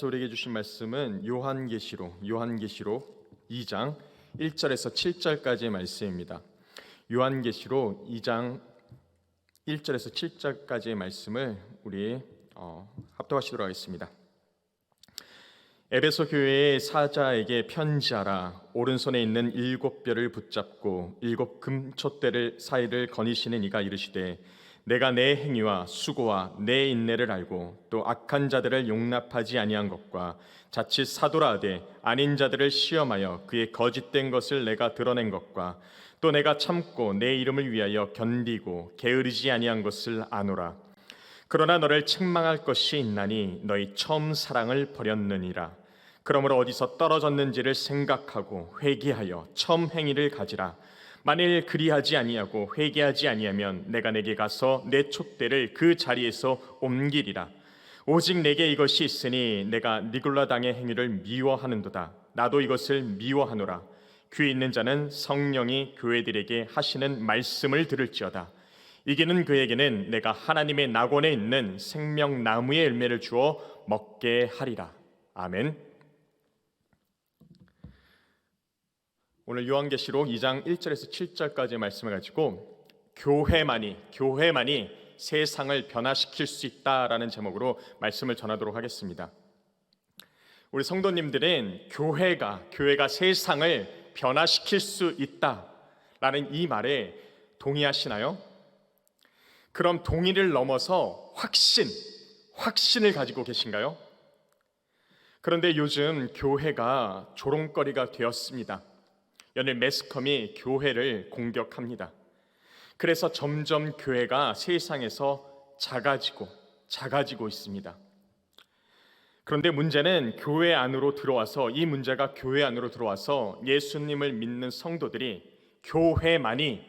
하나님께서 우리에게 주신 말씀은 요한계시록 2장 1절에서 7절까지의 말씀입니다. 요한계시록 2장 1절에서 7절까지의 말씀을 우리 합독하시도록 하겠습니다. 에베소 교회의 사자에게 편지하라. 오른손에 있는 7뼈를 붙잡고 7 금촛대를 사이를 거니시는 이가 이르시되, 내가 내 행위와 수고와 내 인내를 알고 또 악한 자들을 용납하지 아니한 것과 자칫 사도라 하되 아닌 자들을 시험하여 그의 거짓된 것을 내가 드러낸 것과 또 내가 참고 내 이름을 위하여 견디고 게으르지 아니한 것을 아노라. 그러나 너를 책망할 것이 있나니 너희 처음 사랑을 버렸느니라. 그러므로 어디서 떨어졌는지를 생각하고 회개하여 처음 행위를 가지라. 만일 그리하지 아니하고 회개하지 아니하면 내가 내게 가서 내 촛대를 그 자리에서 옮기리라. 오직 내게 이것이 있으니 내가 니골라당의 행위를 미워하는도다. 나도 이것을 미워하노라. 귀 있는 자는 성령이 교회들에게 하시는 말씀을 들을지어다. 이기는 그에게는 내가 하나님의 낙원에 있는 생명나무의 열매를 주어 먹게 하리라. 아멘. 오늘 요한계시록 2장 1절에서 7절까지의 말씀을 가지고 교회만이 세상을 변화시킬 수 있다라는 제목으로 말씀을 전하도록 하겠습니다. 우리 성도님들은 교회가 세상을 변화시킬 수 있다라는 이 말에 동의하시나요? 그럼 동의를 넘어서 확신을 가지고 계신가요? 그런데 요즘 교회가 조롱거리가 되었습니다. 연일 매스컴이 교회를 공격합니다. 그래서 점점 교회가 세상에서 작아지고 있습니다. 그런데 문제는 이 문제가 교회 안으로 들어와서 예수님을 믿는 성도들이 교회만이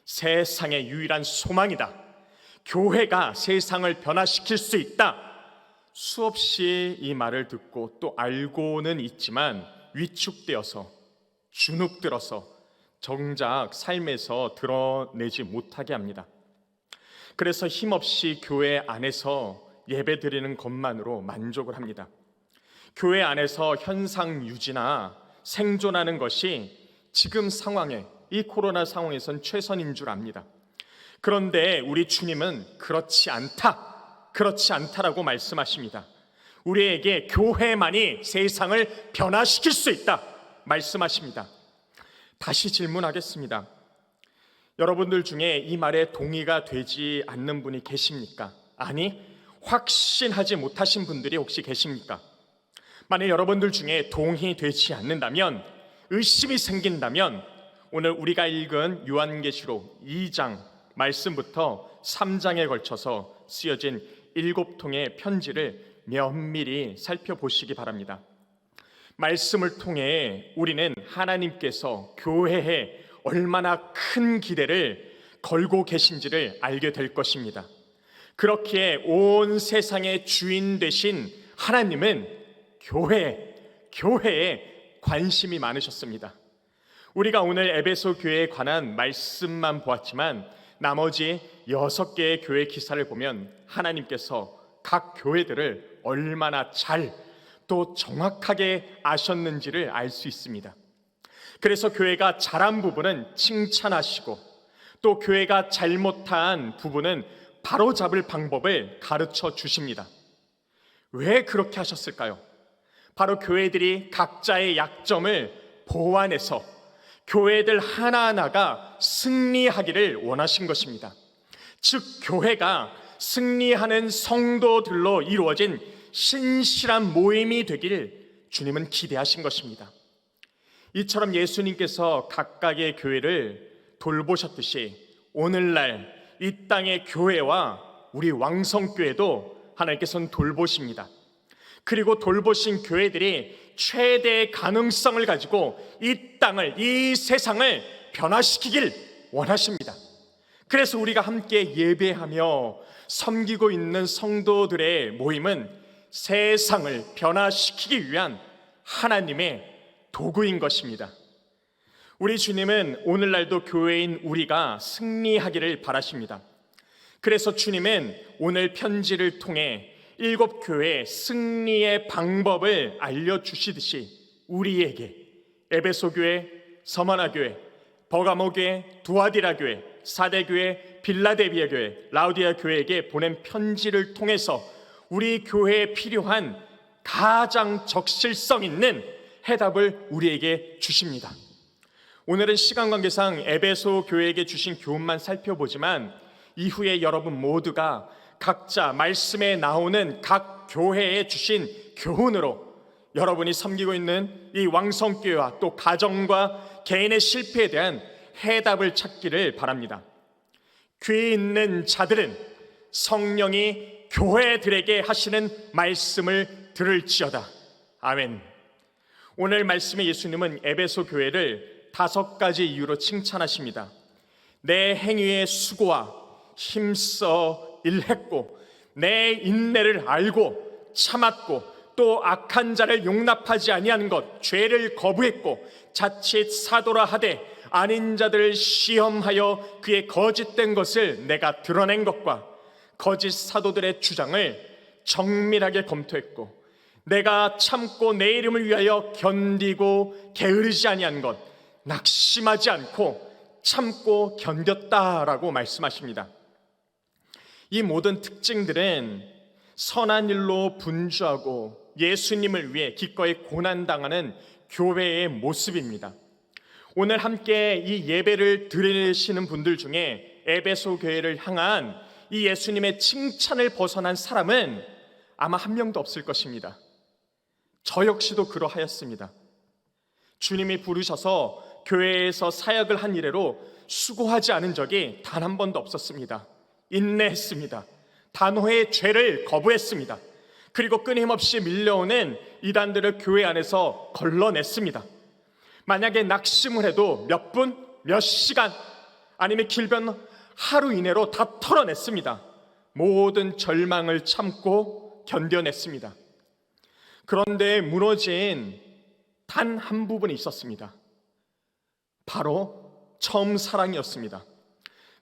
세상의 유일한 소망이다, 교회가 세상을 변화시킬 수 있다, 수없이 이 말을 듣고 또 알고는 있지만 위축되어서 주눅들어서 정작 삶에서 드러내지 못하게 합니다. 그래서 힘없이 교회 안에서 예배드리는 것만으로 만족을 합니다. 교회 안에서 현상 유지나 생존하는 것이 지금 상황에, 이 코로나 상황에선 최선인 줄 압니다. 그런데 우리 주님은 그렇지 않다라고 말씀하십니다. 우리에게 교회만이 세상을 변화시킬 수 있다 말씀하십니다. 다시 질문하겠습니다. 여러분들 중에 이 말에 동의가 되지 않는 분이 계십니까? 아니, 확신하지 못하신 분들이 혹시 계십니까? 만약 여러분들 중에 동의되지 않는다면, 의심이 생긴다면 오늘 우리가 읽은 요한계시록 2장 말씀부터 3장에 걸쳐서 쓰여진 7통의 편지를 면밀히 살펴보시기 바랍니다. 말씀을 통해 우리는 하나님께서 교회에 얼마나 큰 기대를 걸고 계신지를 알게 될 것입니다. 그렇기에 온 세상의 주인 되신 하나님은 교회에 관심이 많으셨습니다. 우리가 오늘 에베소 교회에 관한 말씀만 보았지만 나머지 6개의 교회 기사를 보면 하나님께서 각 교회들을 얼마나 또 정확하게 아셨는지를 알 수 있습니다. 그래서 교회가 잘한 부분은 칭찬하시고 또 교회가 잘못한 부분은 바로잡을 방법을 가르쳐 주십니다. 왜 그렇게 하셨을까요? 바로 교회들이 각자의 약점을 보완해서 교회들 하나하나가 승리하기를 원하신 것입니다. 즉 교회가 승리하는 성도들로 이루어진 신실한 모임이 되기를 주님은 기대하신 것입니다. 이처럼 예수님께서 각각의 교회를 돌보셨듯이 오늘날 이 땅의 교회와 우리 왕성교회도 하나님께서는 돌보십니다. 그리고 돌보신 교회들이 최대의 가능성을 가지고 이 세상을 변화시키길 원하십니다. 그래서 우리가 함께 예배하며 섬기고 있는 성도들의 모임은 세상을 변화시키기 위한 하나님의 도구인 것입니다. 우리 주님은 오늘날도 교회인 우리가 승리하기를 바라십니다. 그래서 주님은 오늘 편지를 통해 일곱 교회의 승리의 방법을 알려주시듯이 우리에게 에베소 교회, 서머나 교회, 버가모 교회, 두아디라 교회, 사대 교회, 빌라델비아 교회, 라우디아 교회에게 보낸 편지를 통해서 우리 교회에 필요한 가장 적실성 있는 해답을 우리에게 주십니다. 오늘은 시간 관계상 에베소 교회에게 주신 교훈만 살펴보지만 이후에 여러분 모두가 각자 말씀에 나오는 각 교회에 주신 교훈으로 여러분이 섬기고 있는 이 왕성교회와 또 가정과 개인의 실패에 대한 해답을 찾기를 바랍니다. 귀 있는 자들은 성령이 교회들에게 하시는 말씀을 들을지어다. 아멘. 오늘 말씀의 예수님은 에베소 교회를 5가지 이유로 칭찬하십니다. 내 행위의 수고와 힘써 일했고 내 인내를 알고 참았고 또 악한 자를 용납하지 아니한 것, 죄를 거부했고 자칫 사도라 하되 아닌 자들을 시험하여 그의 거짓된 것을 내가 드러낸 것과 거짓 사도들의 주장을 정밀하게 검토했고 내가 참고 내 이름을 위하여 견디고 게으르지 아니한 것, 낙심하지 않고 참고 견뎠다라고 말씀하십니다. 이 모든 특징들은 선한 일로 분주하고 예수님을 위해 기꺼이 고난당하는 교회의 모습입니다. 오늘 함께 이 예배를 들으시는 분들 중에 에베소 교회를 향한 이 예수님의 칭찬을 벗어난 사람은 아마 한 명도 없을 것입니다. 저 역시도 그러하였습니다. 주님이 부르셔서 교회에서 사역을 한 이래로 수고하지 않은 적이 단 한 번도 없었습니다. 인내했습니다. 단호의 죄를 거부했습니다. 그리고 끊임없이 밀려오는 이단들을 교회 안에서 걸러냈습니다. 만약에 낙심을 해도 몇 분, 몇 시간 아니면 길면 하루 이내로 다 털어냈습니다. 모든 절망을 참고 견뎌냈습니다. 그런데 무너진 단 한 부분이 있었습니다. 바로 처음 사랑이었습니다.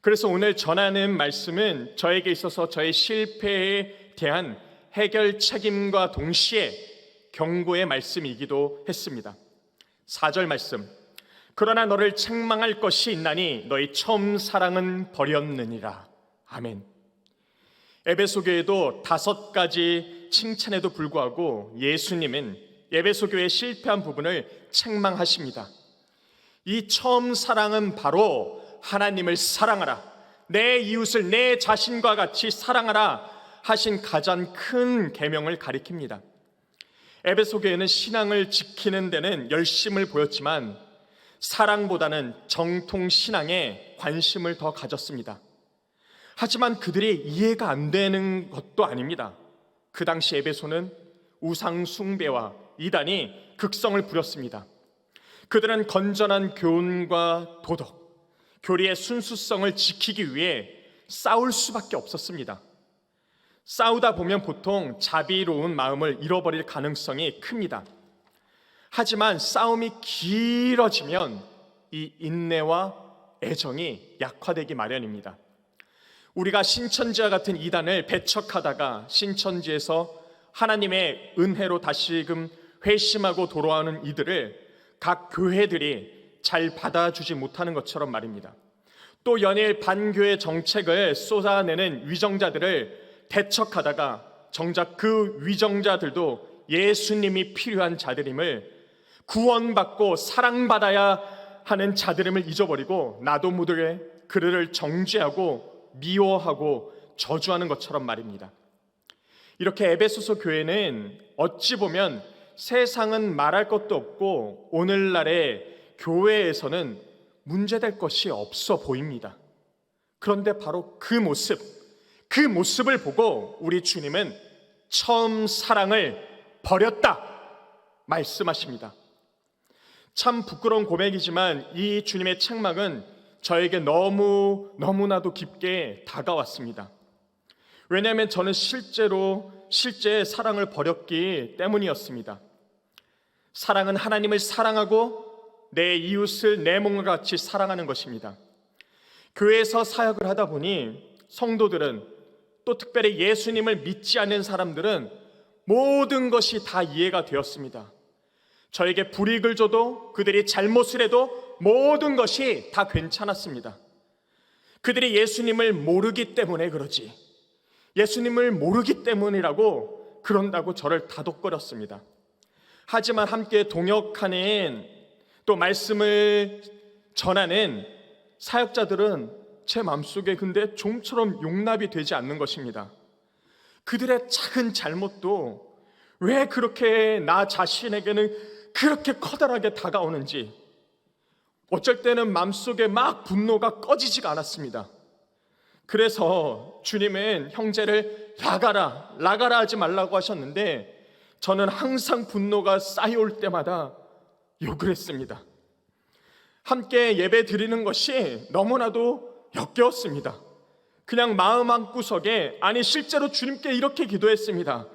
그래서 오늘 전하는 말씀은 저에게 있어서 저의 실패에 대한 해결 책임과 동시에 경고의 말씀이기도 했습니다. 4절 말씀, 그러나 너를 책망할 것이 있나니 너희 처음 사랑은 버렸느니라. 아멘. 에베소 교회도 5가지 칭찬에도 불구하고 예수님은 에베소 교회의 실패한 부분을 책망하십니다. 이 처음 사랑은 바로 하나님을 사랑하라, 내 이웃을 내 자신과 같이 사랑하라 하신 가장 큰 계명을 가리킵니다. 에베소 교회는 신앙을 지키는 데는 열심을 보였지만 사랑보다는 정통 신앙에 관심을 더 가졌습니다. 하지만 그들이 이해가 안 되는 것도 아닙니다. 그 당시 에베소는 우상 숭배와 이단이 극성을 부렸습니다. 그들은 건전한 교훈과 도덕, 교리의 순수성을 지키기 위해 싸울 수밖에 없었습니다. 싸우다 보면 보통 자비로운 마음을 잃어버릴 가능성이 큽니다. 하지만 싸움이 길어지면 이 인내와 애정이 약화되기 마련입니다. 우리가 신천지와 같은 이단을 배척하다가 신천지에서 하나님의 은혜로 다시금 회심하고 돌아오는 이들을 각 교회들이 잘 받아주지 못하는 것처럼 말입니다. 또 연일 반교회 정책을 쏟아내는 위정자들을 대척하다가 정작 그 위정자들도 예수님이 필요한 자들임을, 구원받고 사랑받아야 하는 자들임을 잊어버리고 나도 모르게 그들을 정죄하고 미워하고 저주하는 것처럼 말입니다. 이렇게 에베소서 교회는 어찌 보면 세상은 말할 것도 없고 오늘날의 교회에서는 문제될 것이 없어 보입니다. 그런데 바로 그 모습을 보고 우리 주님은 처음 사랑을 버렸다 말씀하십니다. 참 부끄러운 고백이지만 이 주님의 책망은 저에게 너무나도 깊게 다가왔습니다. 왜냐하면 저는 실제 사랑을 버렸기 때문이었습니다. 사랑은 하나님을 사랑하고 내 이웃을 내 몸과 같이 사랑하는 것입니다. 교회에서 사역을 하다 보니 성도들은 또 특별히 예수님을 믿지 않는 사람들은 모든 것이 다 이해가 되었습니다. 저에게 불이익을 줘도, 그들이 잘못을 해도 모든 것이 다 괜찮았습니다. 그들이 예수님을 모르기 때문에 그러지, 예수님을 모르기 때문이라고 그런다고 저를 다독거렸습니다. 하지만 함께 동역하는, 또 말씀을 전하는 사역자들은 제 마음속에 근데 좀처럼 용납이 되지 않는 것입니다. 그들의 작은 잘못도 왜 그렇게 나 자신에게는 그렇게 커다랗게 다가오는지, 어쩔 때는 마음속에 막 분노가 꺼지지가 않았습니다. 그래서 주님은 형제를 나가라 하지 말라고 하셨는데, 저는 항상 분노가 쌓여올 때마다 욕을 했습니다. 함께 예배 드리는 것이 너무나도 역겨웠습니다. 그냥 마음 한구석에, 아니 실제로 주님께 이렇게 기도했습니다.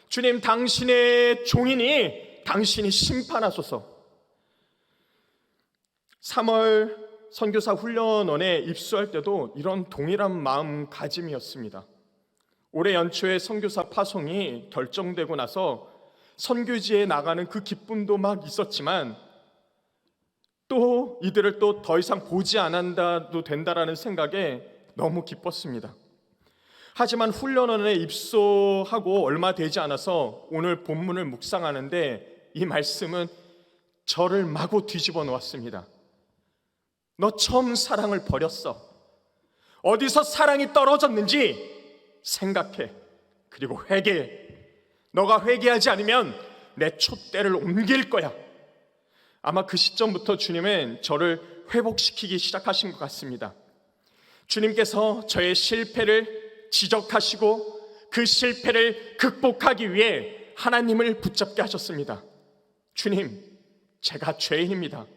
주님, 당신의 종이니 당신이 심판하소서. 3월 선교사 훈련원에 입소할 때도 이런 동일한 마음가짐이었습니다. 올해 연초에 선교사 파송이 결정되고 나서 선교지에 나가는 그 기쁨도 막 있었지만, 또 이들을 또 더 이상 보지 않아도 된다라는 생각에 너무 기뻤습니다. 하지만 훈련원에 입소하고 얼마 되지 않아서 오늘 본문을 묵상하는데 이 말씀은 저를 마구 뒤집어 놓았습니다. 너 처음 사랑을 버렸어. 어디서 사랑이 떨어졌는지 생각해. 그리고 회개해. 너가 회개하지 않으면 내 촛대를 옮길 거야. 아마 그 시점부터 주님은 저를 회복시키기 시작하신 것 같습니다. 주님께서 저의 실패를 지적하시고 그 실패를 극복하기 위해 하나님을 붙잡게 하셨습니다. 주님, 제가 죄인입니다.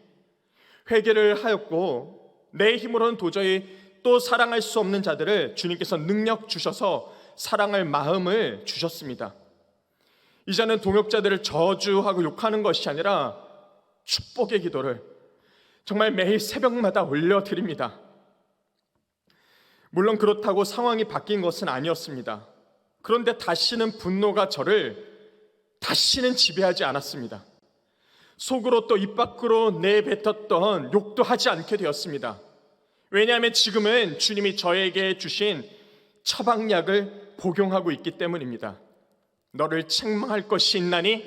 회개를 하였고 내 힘으로는 도저히 또 사랑할 수 없는 자들을 주님께서 능력 주셔서 사랑할 마음을 주셨습니다. 이제는 동역자들을 저주하고 욕하는 것이 아니라 축복의 기도를 정말 매일 새벽마다 올려드립니다. 물론 그렇다고 상황이 바뀐 것은 아니었습니다. 그런데 다시는 분노가 저를 다시는 지배하지 않았습니다. 속으로 또 입 밖으로 내뱉었던 욕도 하지 않게 되었습니다. 왜냐하면 지금은 주님이 저에게 주신 처방약을 복용하고 있기 때문입니다. 너를 책망할 것이 있나니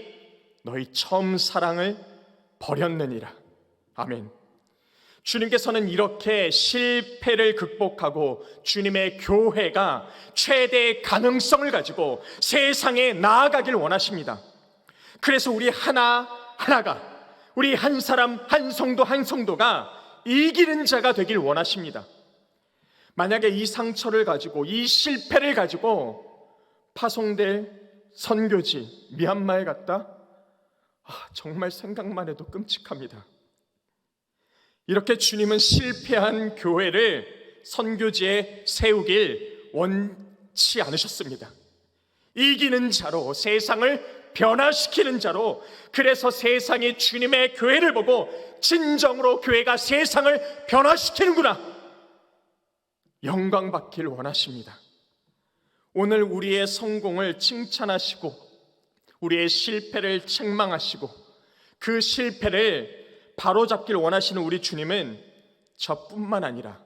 너희 처음 사랑을 버렸느니라. 아멘. 주님께서는 이렇게 실패를 극복하고 주님의 교회가 최대의 가능성을 가지고 세상에 나아가길 원하십니다. 그래서 우리 하나가, 우리 한 사람 한 성도 한 성도가 이기는 자가 되길 원하십니다. 만약에 이 상처를 가지고, 이 실패를 가지고 파송될 선교지 미얀마에 갔다? 정말 생각만 해도 끔찍합니다. 이렇게 주님은 실패한 교회를 선교지에 세우길 원치 않으셨습니다. 이기는 자로, 세상을 변화시키는 자로, 그래서 세상이 주님의 교회를 보고 진정으로 교회가 세상을 변화시키는구나, 영광받길 원하십니다. 오늘 우리의 성공을 칭찬하시고 우리의 실패를 책망하시고 그 실패를 바로잡길 원하시는 우리 주님은 저뿐만 아니라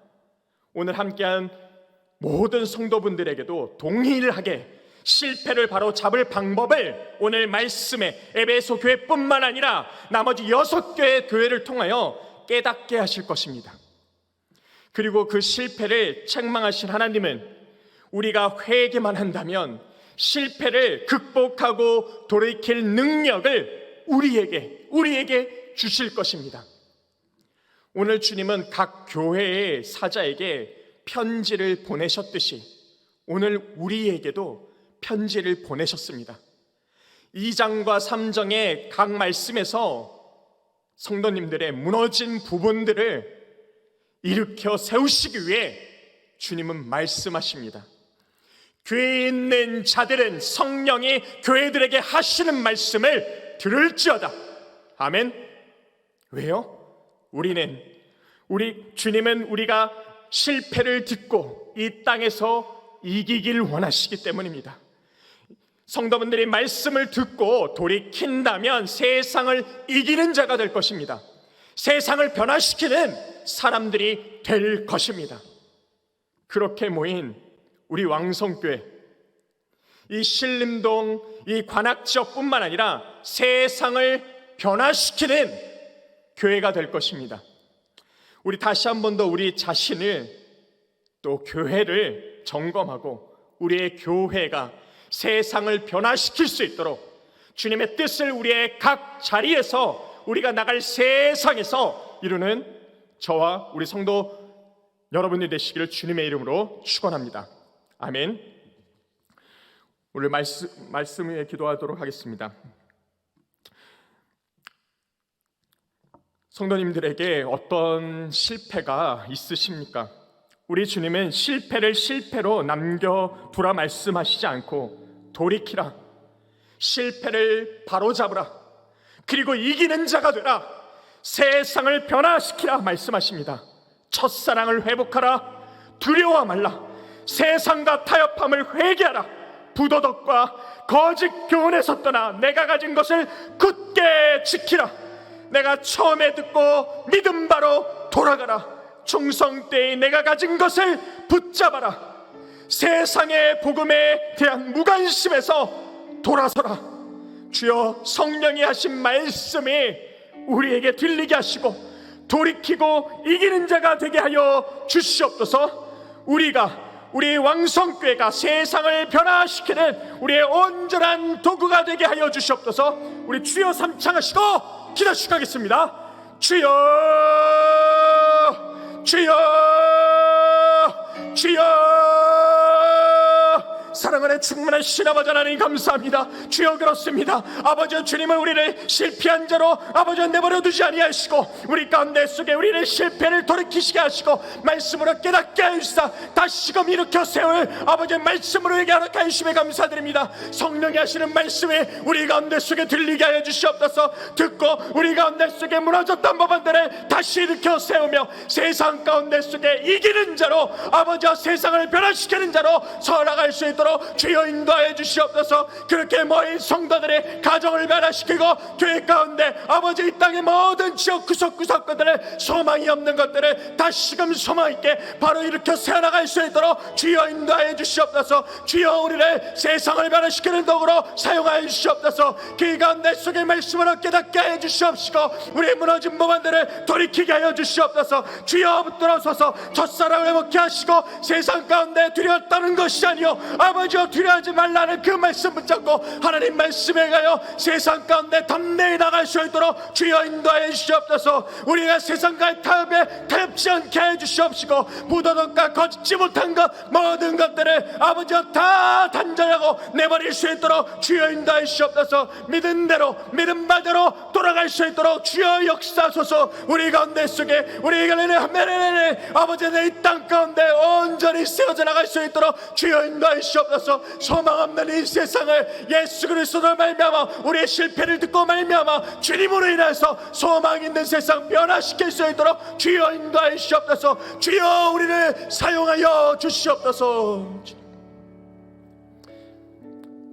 오늘 함께한 모든 성도분들에게도 동일하게 실패를 바로잡을 방법을 오늘 말씀에 에베소 교회뿐만 아니라 나머지 6개의 교회를 통하여 깨닫게 하실 것입니다. 그리고 그 실패를 책망하신 하나님은 우리가 회개만 한다면 실패를 극복하고 돌이킬 능력을 우리에게 주실 것입니다. 오늘 주님은 각 교회의 사자에게 편지를 보내셨듯이 오늘 우리에게도 편지를 보내셨습니다. 2장과 3장의 각 말씀에서 성도님들의 무너진 부분들을 일으켜 세우시기 위해 주님은 말씀하십니다. 교회에 있는 자들은 성령이 교회들에게 하시는 말씀을 들을지어다. 아멘. 왜요? 우리 주님은 우리가 실패를 딛고 이 땅에서 이기길 원하시기 때문입니다. 성도분들이 말씀을 듣고 돌이킨다면 세상을 이기는 자가 될 것입니다. 세상을 변화시키는 사람들이 될 것입니다. 그렇게 모인 우리 왕성교회, 이 신림동 이 관악지역뿐만 아니라 세상을 변화시키는 교회가 될 것입니다. 우리 다시 한 번 더 우리 자신을 또 교회를 점검하고 우리의 교회가 세상을 변화시킬 수 있도록 주님의 뜻을 우리의 각 자리에서 우리가 나갈 세상에서 이루는 저와 우리 성도 여러분이 되시기를 주님의 이름으로 축원합니다. 아멘. 오늘 말씀 위에 기도하도록 하겠습니다. 성도님들에게 어떤 실패가 있으십니까? 우리 주님은 실패를 실패로 남겨두라 말씀하시지 않고 돌이키라, 실패를 바로잡으라, 그리고 이기는 자가 되라, 세상을 변화시키라 말씀하십니다. 첫사랑을 회복하라, 두려워 말라, 세상과 타협함을 회개하라, 부도덕과 거짓 교훈에서 떠나 내가 가진 것을 굳게 지키라, 내가 처음에 듣고 믿은 바로 돌아가라, 충성 때에 내가 가진 것을 붙잡아라, 세상의 복음에 대한 무관심에서 돌아서라. 주여, 성령이 하신 말씀이 우리에게 들리게 하시고 돌이키고 이기는 자가 되게 하여 주시옵소서. 우리 왕성교회가 세상을 변화시키는 우리의 온전한 도구가 되게 하여 주시옵소서. 우리 주여 삼창하시고 기도하시겠습니다. 주여, 주여, 주여. 사랑 안에 충만하신 아버지 하나님 감사합니다. 주여, 그렇습니다. 아버지, 주님은 우리를 실패한 자로 아버지 내버려 두지 아니하시고 우리 가운데 속에 우리를 실패를 돌이키시게 하시고 말씀으로 깨닫게 하시사 다시금 일으켜 세울 아버지 말씀으로 얘기하게 하심에 감사드립니다. 성령이 하시는 말씀이 우리 가운데 속에 들리게 하여 주시옵소서. 듣고 우리 가운데 속에 무너졌던 법안들을 다시 일으켜 세우며 세상 가운데 속에 이기는 자로 아버지와 세상을 변화시키는 자로 살아갈 수 있도록 주여 인도하여 주시옵소서. 그렇게 모인 성도들의 가정을 변화시키고 교회 가운데 아버지 이 땅의 모든 지역 구석구석들을 소망이 없는 것들을 다시금 소망 있게 바로 일으켜 세워나갈 수 있도록 주여 인도하여 주시옵소서. 주여, 우리를 세상을 변화시키는 도구로 사용하여 주시옵소서. 그 가운데 속의 말씀으로 깨닫게 하여 주시옵시고 우리의 무너진 법안들을 돌이키게 하여 주시옵소서. 주여, 붙들어서서 첫사랑을 회복케 하시고 세상 가운데 두려워 떠는 것이 아니요 아버지여 두려워하지 말라는 그 말씀 붙잡고 하나님 말씀에 가요 세상 가운데 담대히 나갈 수 있도록 주여 인도하여 주시옵소서. 우리가 세상과의 타협에 타협지 않게 해 주시옵시고 부도덕과 거짓지 못한 것 모든 것들을 아버지여 다 단절하고 내버릴 수 있도록 주여 인도하여 주시옵소서. 믿은 대로 믿은 바대로 돌아갈 수 있도록 주여 역사소서. 우리 가운데 속에 우리가 아버지 내 이 땅 가운데 온전히 세워져 나갈 수 있도록 주여 인도하여 주시옵소서. 소망 없는 이 세상을 예수 그리스도로 말미암아 우리의 실패를 듣고 말미암아 주님으로 인해서 소망 있는 세상 변화시킬 수 있도록 주여 인도하여 주시옵소서. 주여, 우리를 사용하여 주시옵소서.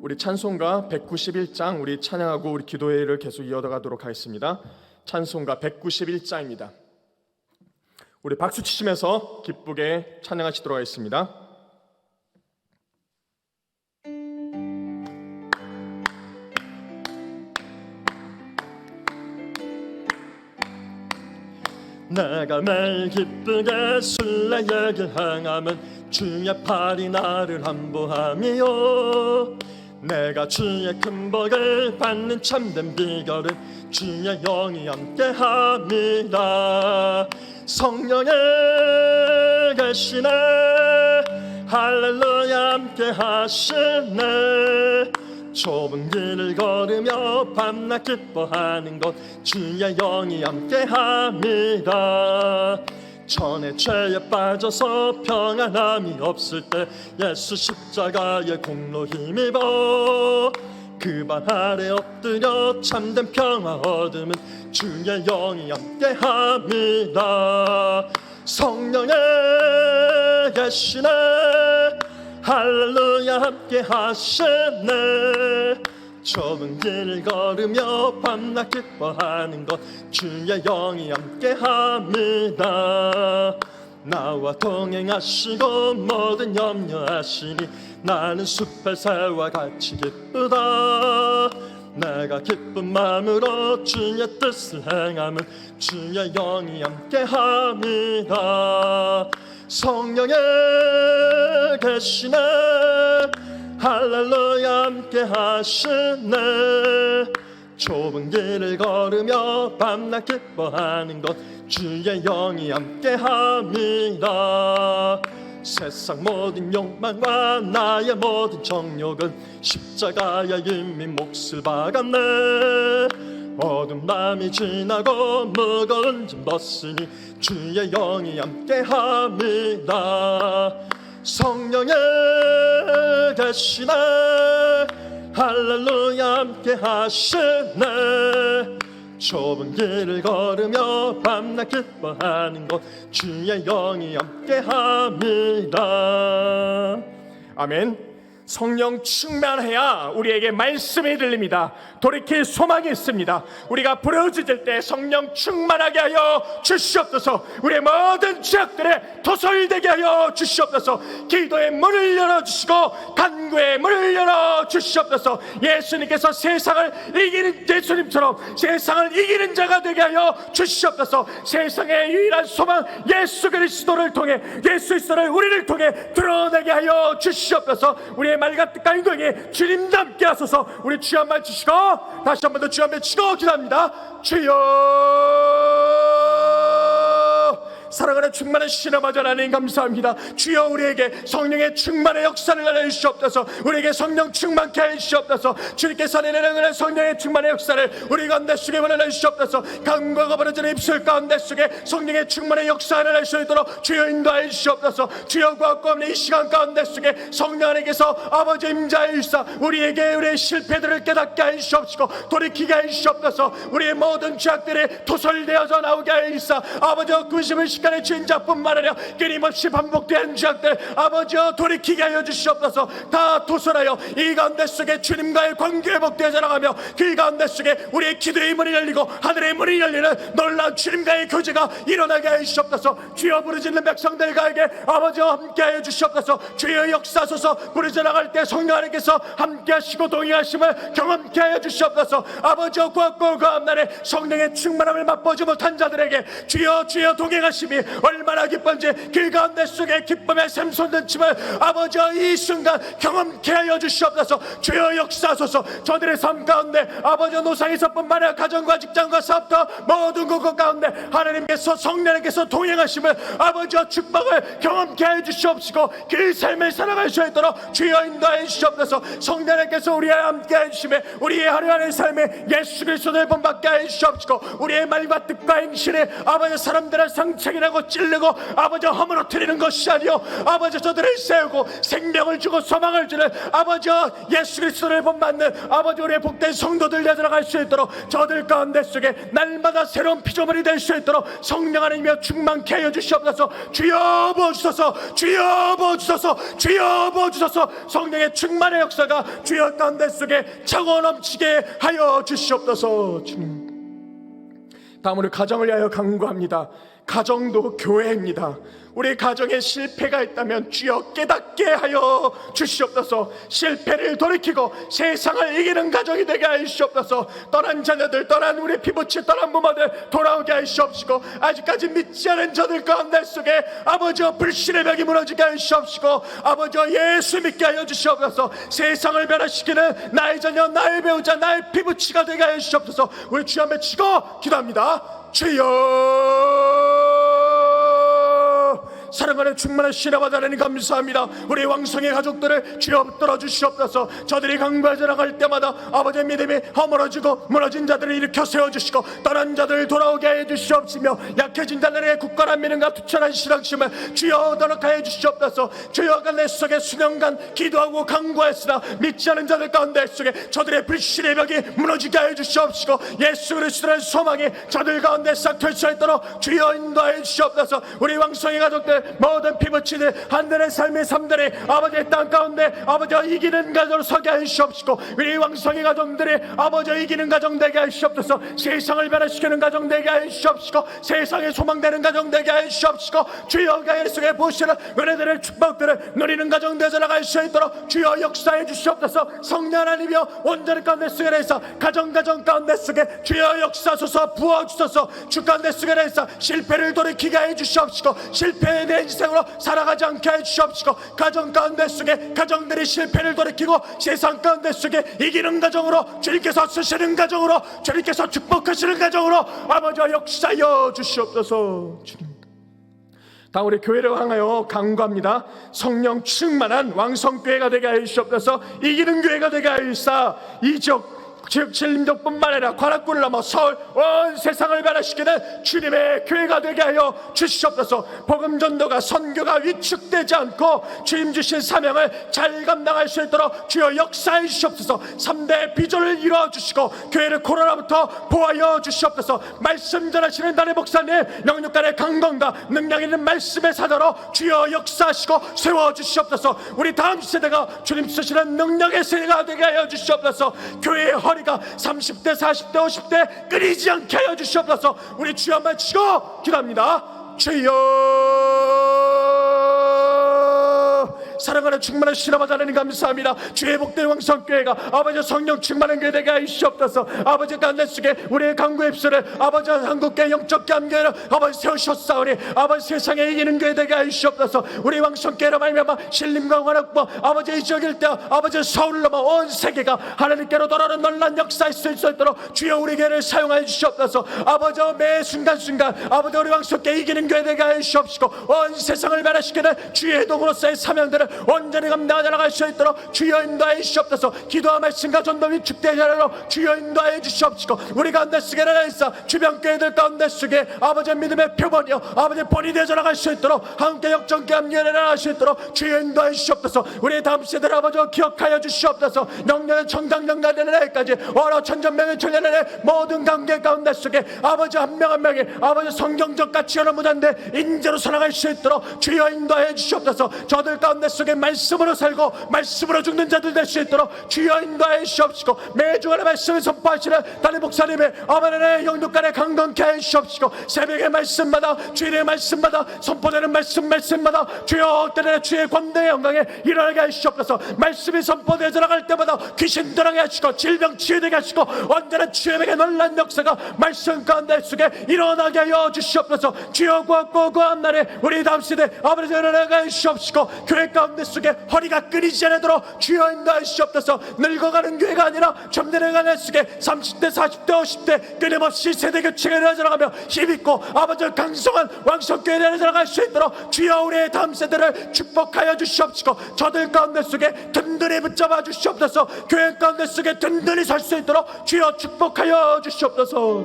우리 찬송가 191장 우리 찬양하고 우리 기도회를 계속 이어가도록 하겠습니다. 찬송가 191장입니다. 우리 박수 치시면서 기쁘게 찬양하시도록 하겠습니다. 내가 매일 기쁘게 순례에게 향하면 주의 팔이 나를 안보함이요 내가 주의 큰 복을 받는 참된 비결은 주의 영이 함께함이다. 성령에 계시네 할렐루야 함께하시네 좁은 길을 걸으며 밤낮 기뻐하는 것 주의 영이 함께합니다. 전에 죄에 빠져서 평안함이 없을 때 예수 십자가의 공로 힘입어 그 발 아래 엎드려 참된 평화 얻으면 주의 영이 함께합니다. 성령에 계시네 할렐루야 함께 하시네. 좁은 길을 걸으며 밤낮 기뻐하는 것 주의 영이 함께합니다. 나와 동행하시고 모든 염려하시니 나는 숲의 새와 같이 기쁘다. 내가 기쁜 마음으로 주의 뜻을 행함은 주의 영이 함께합니다. 성령에 계시네. 할렐루야 함께 하시네. 좁은 길을 걸으며 밤낮 기뻐하는 것 주의 영이 함께합니다. 세상 모든 욕망과 나의 모든 정욕은 십자가에 이미 몫을 박았네. 어두운 밤이 지나고 무거운 짐 벗으니 주의 영이 함께합니다. 성령에 계시네. 할렐루야 함께 하시네. 좁은 길을 걸으며 밤낮 기뻐하는 곳 주의 영이 함께합니다. 아멘. 성령 충만해야 우리에게 말씀이 들립니다. 돌이킬 소망이 있습니다. 우리가 부르짖을 때 성령 충만하게 하여 주시옵소서. 우리의 모든 죄악들에 도설되게 하여 주시옵소서. 기도의 문을 열어주시고 간구의 문을 열어주시옵소서. 예수님께서 세상을 이기는 예수님처럼 세상을 이기는 자가 되게 하여 주시옵소서. 세상의 유일한 소망 예수 그리스도를 통해 예수 그리스도를 우리를 통해 드러내게 하여 주시옵소서. 우리의 말과 뜻과 행동에 주님 함께 하소서. 우리 주여 한번 치시고 다시 한번 더 주여 한번 치고 기도합니다. 주여, 사랑하는 충만한 신아버지 하나님 감사합니다. 주여 우리에게 성령의 충만의 역사를 내려주시옵소서. 우리에게 성령 충만케 해주시옵소서. 주님께서 내려는 성령의 충만의 역사를 우리 가운데 속에 보내주시옵소서. 강구하고 벌어지는 입술 가운데 속에 성령의 충만의 역사를 낼 수 있도록 주여 인도해 주시옵소서. 주여 구하고 없는 이 시간 가운데 속에 성령 안에서 아버지 임자의 일사 우리에게 우리의 실패들을 깨닫게 해주시옵시고 돌이키게 해주시옵소서. 우리의 모든 죄악들이 도설되어져 나오게 해주시사 아버지와 근심을 시간의 죄인자뿐만 아니라 끊임없이 반복된 죄악들 아버지여 돌이키게 하여 주시옵소서. 다 도설하여 이 가운데 속에 주님과의 관계 회복되어져 나가며 그 가운데 속에 우리의 기도의 문이 열리고 하늘의 문이 열리는 놀라운 주님과의 교제가 일어나게 하여 주시옵소서. 주여 부르짖는 백성들과에게 아버지와 함께 하여 주시옵소서. 주여 역사소서. 부르짖어 나갈 때 성령 하나님께서 함께 하시고 동행하심을 경험케 하여 주시옵소서. 아버지와 구하고 그 앞날에 성령의 충만함을 맛보지 못한 자들에게 주여 주여 동행하심이 얼마나 기쁜지 그 가운데 속에 기쁨의 샘솟는 넘침을 아버지와 이 순간 경험케 하여 주시옵소서. 주여 역사소서. 저들의 삶 가운데 아버지와 노상에서뿐만 아니라 가정과 직장과 사업과 모든 곳 가운데 하나님께서 성령님께서 동행하심을 아버지와 축복을 경험케 하여 주시옵시고 그 삶을 살아갈 수 있도록 주여 인도하여 주시옵소서. 성령님께서 우리와 함께 해주심에 우리의 하루하루의 삶에 예수 그리스도를 본받게 하여 주시옵시고 우리의 말과 뜻과 행실에 아버지 사람들을 상책이라고 찔르고 아버지 허물어뜨리는 것이 아니요 아버지 저들을 세우고 생명을 주고 소망을 주는 아버지 예수 그리스도를 본받는 아버지 우리의 복된 성도들 되어나갈 수 있도록 저들 가운데 속에 날마다 새로운 피조물이 될 수 있도록 성령 하나님이여 충만케 하여 주시옵소서. 주여 부어주소서. 주여 부어주소서. 주여 부어주소서. 성령의 충만의 역사가 주여 가운데 속에 차고 넘치게 하여 주시옵소서. 주님, 다음으로 가정을 위하여 간구합니다. 가정도 교회입니다. 우리 가정에 실패가 있다면 주여 깨닫게 하여 주시옵소서. 실패를 돌이키고 세상을 이기는 가정이 되게 하여 주시옵소서. 떠난 자녀들, 떠난 우리 피부치, 떠난 부모들 돌아오게 하여 주시옵시고 아직까지 믿지 않은 저들 가운데 속에 아버지와 불신의 벽이 무너지게 하여 주시옵시고 아버지와 예수 믿게 하여 주시옵소서. 세상을 변화시키는 나의 자녀, 나의 배우자, 나의 피부치가 되게 하여 주시옵소서. 우리 주여 한번 치고 기도합니다. 주여, 사랑하는 충만한 신아버지 하나님 감사합니다. 우리 왕성의 가족들을 주여 붙들어 주시옵소서. 저들이 강구하여 나갈 때마다 아버지의 믿음이 허물어지고 무너진 자들을 일으켜 세워주시고 떠난 자들을 돌아오게 해 주시옵시며 약해진 자들의 굳건한 믿음과 투철한 신앙심을 주여 얻어놓게 해 주시옵소서. 주여가 내 속에 수년간 기도하고 강구하였으나 믿지 않은 자들 가운데 속에 저들의 불신의 벽이 무너지게 해 주시옵시고 예수 그리스도의 소망이 저들 가운데 싹 펼쳐 있도록 주여 인도해 주시옵소서. 우리 왕성의 가족들 혈육들 모든 피부치들 하늘의 삶의 삶들이 아버지의 땅 가운데 아버지와 이기는 가정으로 서게 하시옵시고 우리 왕성의 가정들이 아버지와 이기는 가정 되게 하시옵소서. 세상을 변화시키는 가정 되게 하시옵시고 세상에 소망되는 가정 되게 하시옵시고 주여 가일 속에 보시는 은혜들의 축복들을 누리는 가정 되져 나갈 수 있도록 주여 역사해 주시옵소서. 성령 하나님이여 온전한 가운데 속에 내서 가정 가운데 속에 주여 역사소서 부어주소서. 주 가운데 속에 내서 실패를 돌이키게 해 주시옵시고 실패에 대한 인생으로 살아가지 않게 해 주시옵시고 가정 가운데 속에 가정들이 실패를 돌이키고 세상 가운데 속에 이기는 가정으로 주님께서 쓰시는 가정으로 주님께서 축복하시는 가정으로 아버지와 역사여 주시옵소서. 주님 다 우리 교회를 향하여 간구합니다. 성령 충만한 왕성교회가 되게 하여 주시옵소서. 이기는 교회가 되게 하여 주사 이 지역 진림동뿐만 아니라 관악구를 넘어 서울 온 세상을 변화시키는 주님의 교회가 되게 하여 주시옵소서. 복음 전도가 선교가 위축되지 않고 주님 주신 사명을 잘 감당할 수 있도록 주여 역사해 주시옵소서. 3대 비전을 이루어 주시고 교회를 코로나부터 보호하여 주시옵소서. 말씀 전하시는 단의 목사님 영육간의 강건과 능력 있는 말씀의 사도로 주여 역사하시고 세워 주시옵소서. 우리 다음 세대가 주님 쓰시는 능력의 세대가 되게 하여 주시옵소서. 교회의 허리가 30대 40대 50대 끊이지 않게 하여 주시옵소서. 우리 주여 한번 치고 기도합니다. 주여 사랑하는 충만한 신아버지 하나님 감사합니다. 주의 복된 왕성교회가 아버지 성령 충만한 교회 되게 하시옵소서. 아버지 가운데 속에 우리의 강구의 입술을 아버지 한국교회 영적 감개를 아버지 세우셨사오니 아버지 세상에 이기는 교회 되게 하시옵소서. 우리 왕성교회로 말미암아 신림과 관악구 아버지 이 지역일 때 아버지 서울을 넘어 온 세계가 하나님께로 돌아오는 놀란 역사에 쓸 수 있도록 주여 우리 교회를 사용하여 주시옵소서. 아버지 매 순간순간 아버지 우리 왕성교회 이기는 교회 되게 하시옵시고 온 세상을 변화시키는 주의 동으로서의 사명들을 온전히 감당하여 나갈 수 있도록 주여 인도하여 주시옵소서. 기도와 말씀과 전도 위축되지 않도록 주여 인도하여 주시옵시고 우리 가운데 속에 나가있어 주변 교회들 가운데 속에 아버지의 믿음의 표본이요 아버지의 본이 되어 나갈 수 있도록 함께 역정케 함께하여 나갈 수 있도록 주여 인도하여 주시옵소서. 우리 다음 세대를 아버지와 기억하여 주시옵소서. 영년의 청당정가되는 날까지 어려 천전명의 천년의 모든 관계 가운데 속에 아버지 한 명 한 명이 아버지 성경적 가치와 무단대 인재로 살아갈 수 있도록 주여 인도하여 주시옵소서. 저들 가운데 속에 말씀으로 살고 말씀으로 죽는 자들 될 수 있도록 주여 인도하여 주시옵시고 매주간의 말씀을 선포하시는 담임 목사님의 아버지의 영육간에 강건케 하여 주시옵시고 새벽의 말씀마다 주일의 말씀마다 선포되는 말씀마다 주여 때려 주의 권능의 영광에 일어나게 하시옵소서. 말씀이 선포되어 나갈 때마다 귀신 들어가게 하시고 질병 치유되게 하시고 언제나 주님에게 놀란 역사가 말씀 가운데 속에 일어나게 하여 주시옵소서. 주여 구한 날에 우리 다음 세대 아버지 일어나게 주시옵시고 교회 가운데 속에 허리가 끊이지 않도록 주여 인도하여 주시옵소서. 늙어가는 교회가 아니라 점되는 가는 속에 30대 40대 50대 끊임없이 세대 교체가 일어나가며 힘있고 아버지 강성한 왕성교회에 일어나갈 수 있도록 주여 우리의 다음 세대를 축복하여 주시옵시고 저들 가운데 속에 든든히 붙잡아 주시옵소서. 교회 가운데 속에 든든히 설 수 있도록 주여 축복하여 주시옵소서.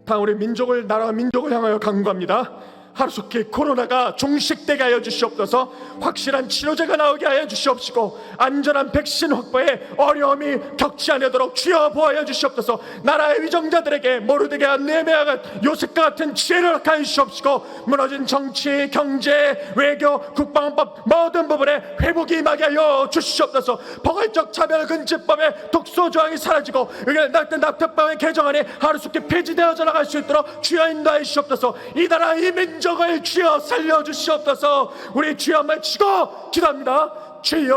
다 우리 민족을 나라와 민족을 향하여 간구합니다. 하루속히 코로나가 종식되게 하여 주시옵소서. 확실한 치료제가 나오게 하여 주시옵시고 안전한 백신 확보에 어려움이 겪지 않도록 주여 보호하여 주시옵소서. 나라의 위정자들에게 모르드게와 느헤미야가 요셉과 같은 지혜를 하여 주시옵시고 무너진 정치, 경제, 외교, 국방법 모든 부분에 회복이 임하게 하여 주시옵소서. 포괄적 차별금지법의 독소 조항이 사라지고 낙태법의 개정안이 하루속히 폐지되어져 나갈 수 있도록 주여 인도하여 주시옵소서. 이 나라 이 민족을 주여 살려주시옵소서. 우리 주여 한번 치고 기도합니다. 주여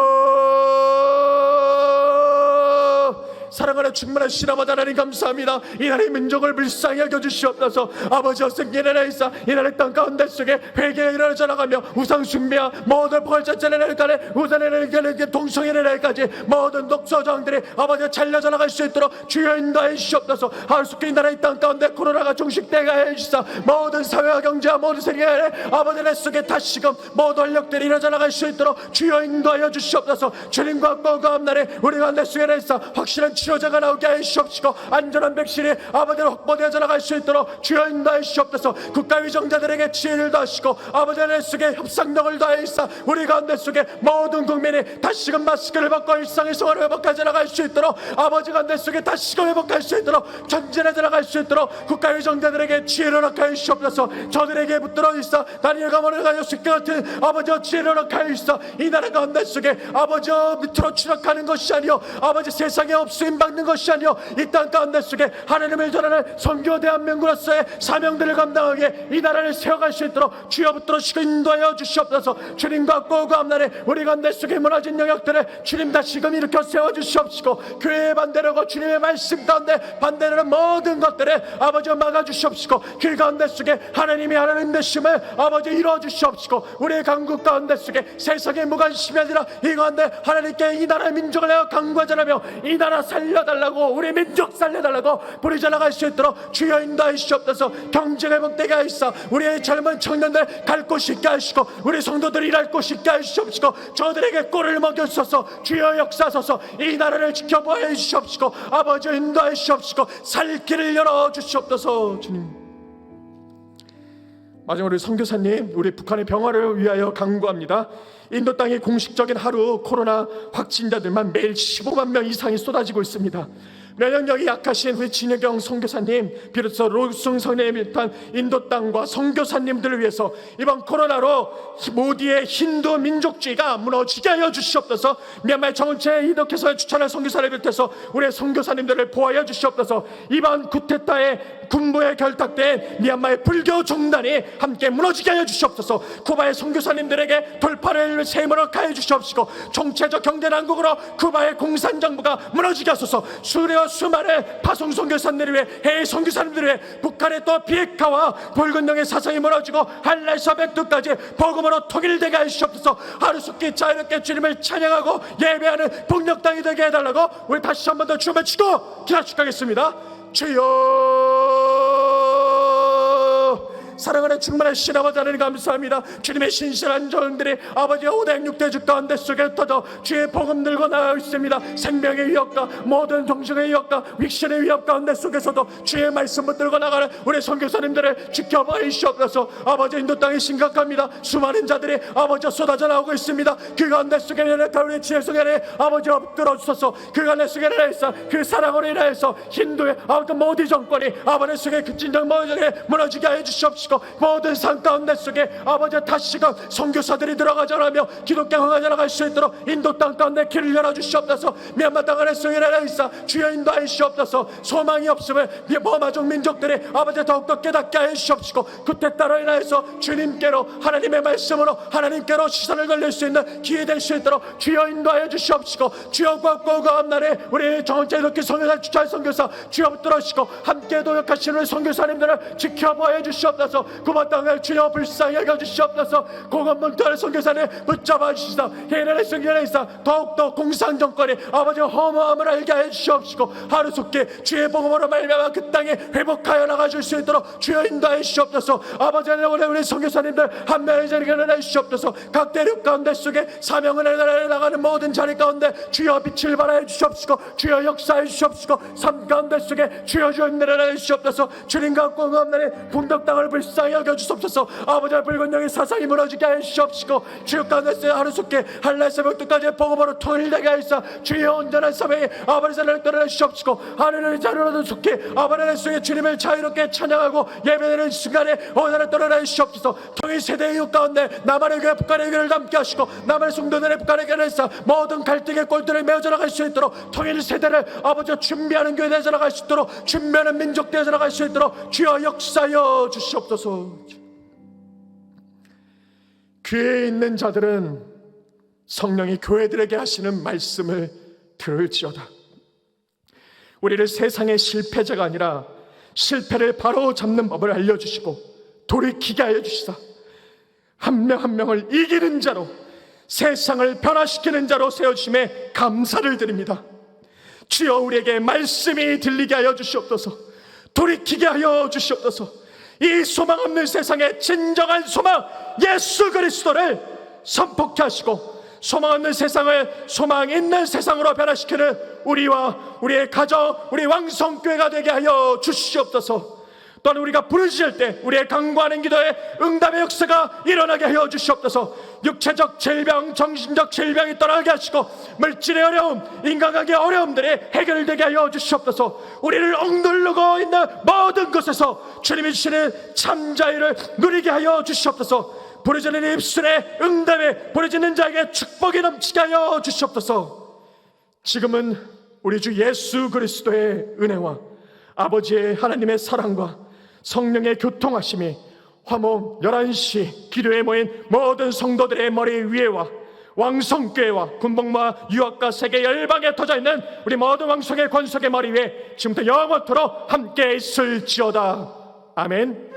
사랑하는 충만한 신아버지 하나님 감사합니다. 이 나라의 민족을 불쌍히 여겨주시옵소서. 아버지 어생기 나라에서 이 나라의 땅 가운데 속에 회개가 일어나져 나가며 우상 숭배와 모든 벌자전의 날까지 우산의 날까지 동성의 날까지 모든 독소저항들이 아버지가 잘려져 나갈 수 있도록 주여 인도해 주시옵소서. 하루속히 이 나라의 땅 가운데 코로나가 종식되게 해주시사 모든 사회와 경제와 모든 세계에 아버지 내 속에 다시금 모든 원력들이 일어져 나갈 수 있도록 주여 인도하여 주시옵소서. 주님과 함께 그 앞날에 우리가 내 속에 내서 확실한 치료자가 나오게 하시옵시고 안전한 백신이 아버지를 확보되어 나갈 수 있도록 주여 인도하여 주옵소서. 국가위정자들에게 지혜를 더하시고 아버지 내 속에 협상력을 더하여서 우리 가운데 속에 모든 국민이 다시금 마스크를 벗고 일상의 생활을 회복하여 나갈 수 있도록 아버지 가운데 속에 다시금 회복할 수 있도록 전진해 나갈 수 있도록 국가위정자들에게 지혜를 허락하여 주옵소서. 저들에게 붙들어 있어 다니엘과 모르가 요셉 같은 아버지 지혜를 허락하여 있어 이 나라 가운데 속에 아버지 밑으로 추락하는 것이 아니요 아버지 세상에 없으임 받는 것이 아니요 이 땅 가운데 속에 하나님을 전하는 선교 대한민국으로서의 사명들을 감당하게 이 나라를 세워갈 수 있도록 주여 붙들어주시고 인도하여 주시옵소서. 주님과 고구함날에 우리 가운데 속에 무너진 영역들을 주님 다시금 일으켜 세워주시옵시고 교회의 반대로고 주님의 말씀 가운데 반대로는 모든 것들을 아버지 막아주시옵시고 그 가운데 속에 하나님이 하나님 되심을 아버지 이루어주시옵시고 우리의 강국 가운데 속에 세상의 무관심이 아니라 이 가운데 하나님께 이 나라의 민족을 내어 강구하자라며 이 나라 살려달라고 우리 민족 살려달라고 부르짖어 나갈 수 있도록 주여 인도하여 주옵소서. 경제 회복되게 하시사 우리의 젊은 청년들 갈 곳이 있게 하시고 우리 성도들이 일할 곳이 있게 하시옵시고 저들에게 꼴을 먹여주소서. 주여 역사하소서. 이 나라를 지켜보아 주시옵시고 아버지 인도하여 주시옵시고 살 길을 열어주시옵소서. 주님 마지막으로 우리 선교사님 우리 북한의 평화를 위하여 간구합니다. 인도 땅의 공식적인 하루 코로나 확진자들만 매일 15만 명 이상이 쏟아지고 있습니다. 면역력이 약하신 우리 진혜경 선교사님 비로소 로승 선생님을 비롯한 인도 땅과 선교사님들을 위해서 이번 코로나로 모두의 힌두 민족주의가 무너지게 하여 주시옵소서. 미얀마의 정체 이덕해서 추천할 선교사를 비롯해서 우리 선교사님들을 보호하여 주시옵소서. 이번 쿠데타의 군부에 결탁된 미얀마의 불교 종단이 함께 무너지게 하여 주시옵소서. 쿠바의 선교사님들에게 돌파를 세임으로 가해 주시옵시고 정체적 경제 난국으로 쿠바의 공산정부가 무너지게 하소서. 수많은 파송 선교사님들을 위해 해외 선교사님들을 위해 북한의 또 비핵화와 붉은령의 사상이 무너지고 한라에서 백두까지 복음으로 통일되게 하시옵소서. 하루속히 자유롭게 주님을 찬양하고 예배하는 복력 땅이 되게 해달라고 우리 다시 한 번 더 춤을 추고 기도하겠습니다. 주여 사랑하는 충만하신 아버지 하나님 감사합니다. 주님의 신실한 종들이 아버지의 오대육대 주 가운데 속에 터져 주의 복음 들고 나가고 있습니다. 생명의 위협과 모든 정신의 위협과 윅신의 위협 가운데 속에서도 주의 말씀 붙들고 나가는 우리 선교사님들을 지켜봐 주시옵소서. 아버지 인도 땅이 심각합니다. 수많은 자들이 아버지 쏟아져 나오고 있습니다. 그 가운데 속에 우리 지혜 속에 아버지 엎드려 주소서. 그 가운데 속에 인하여서 그 사랑으로 인하여서 힌두의 아버지 모든 정권이 아버지 속에 그 진정 무너지게 해 주시옵소서. 모든 산 가운데 속에 아버지 다시금 선교사들이 들어가자라며 기독교 흥하자 나갈 수 있도록 인도 땅 가운데 길을 열어주시옵소서. 미얀마 땅 안에 수행하라 있어 주여 인도하여 주시옵소서. 소망이 없음을 버마족 민족들이 아버지 더욱더 깨닫게 하여 주시옵시고 쿠데타로 인하여서 주님께로 하나님의 말씀으로 하나님께로 시선을 돌릴 수 있는 기회 될 수 있도록 주여 인도하여 주시옵시고 주여 고구함 날에 우리 정원자 이렇게 선교사 주차의 선교사 주여 붙들어주시고 함께 도역하시는 우리 선교사님들을 지켜보아 주시옵소서. 구바 땅을 주여 불쌍히 여겨주시옵소서. 고건문터의 선교사를 붙잡아 주시다. 해나의 성결에서 더욱더 공산정권이 아버지 허무함을 알게 해주시옵시고 하루속히 주의 복음으로 말미암아 그 땅에 회복하여 나가줄 수 있도록 주여 인도해 주시옵소서. 아버지 하나님 우리 선교사님들 한 명의 자리에 일어나 주시옵소서. 각 대륙 가운데 속에 사명을 해 나가는 모든 자리 가운데 주여 빛을 발하여 주시옵시고 주여 역사해 주시옵시고 삶 가운데 속에 주여 일어나 주시옵소서. 주님과 공허한 날에 분덕 땅을 불쌍히 여겨주옵소서. 아버지의 붉은 영의 사상이 무너지게 하여 주시옵시고 주여 가운데서 하루속히 한날 새벽까지 복음으로 통일되게 하여서 주여 온전한 사명에 아버지 자리를 떨어내 주시옵시고 하늘의 자리로도 속히 아버지의 속에 주님을 자유롭게 찬양하고 예배되는 순간에 온전한 떨어내 주시옵소서. 통일 세대의 이웃 가운데 남한의 교회 북한의 교회를 담게 하시고 남한의 성도들의 북한의 교회를 해서 모든 갈등의 꼴들을 메어져 나갈 수 있도록 통일 세대를 아버지 준비하는 교회 되어 나갈 수 있도록 준비하는 민족 되어 나갈 수 있도록 주여 역사여 주시옵소서. 교회에 있는 자들은 성령이 교회들에게 하시는 말씀을 들을지어다. 우리를 세상의 실패자가 아니라 실패를 바로 잡는 법을 알려주시고 돌이키게 하여 주시사 한 명 한 명을 이기는 자로 세상을 변화시키는 자로 세워주심에 감사를 드립니다. 주여 우리에게 말씀이 들리게 하여 주시옵소서. 돌이키게 하여 주시옵소서. 이 소망 없는 세상의 진정한 소망 예수 그리스도를 선포케 하시고 소망 없는 세상을 소망 있는 세상으로 변화시키는 우리와 우리의 가정, 우리 왕성교회가 되게 하여 주시옵소서. 또한 우리가 부르짖을 때 우리의 간구하는 기도에 응답의 역사가 일어나게 하여 주시옵소서. 육체적 질병, 정신적 질병이 떠나게 하시고 물질의 어려움, 인간관계의 어려움들이 해결되게 하여 주시옵소서. 우리를 억누르고 있는 모든 것에서 주님이 주시는 참 자유를 누리게 하여 주시옵소서. 부르짖는 입술에 응답에, 부르짖는 자에게 축복이 넘치게 하여 주시옵소서. 지금은 우리 주 예수 그리스도의 은혜와 아버지의 하나님의 사랑과 성령의 교통하심이 화목 11시 기도에 모인 모든 성도들의 머리 위에와 왕성교회와 군복무와 유학과 세계 열방에 터져 있는 우리 모든 왕성의 권속의 머리 위에 지금부터 영원토록 함께 있을지어다. 아멘.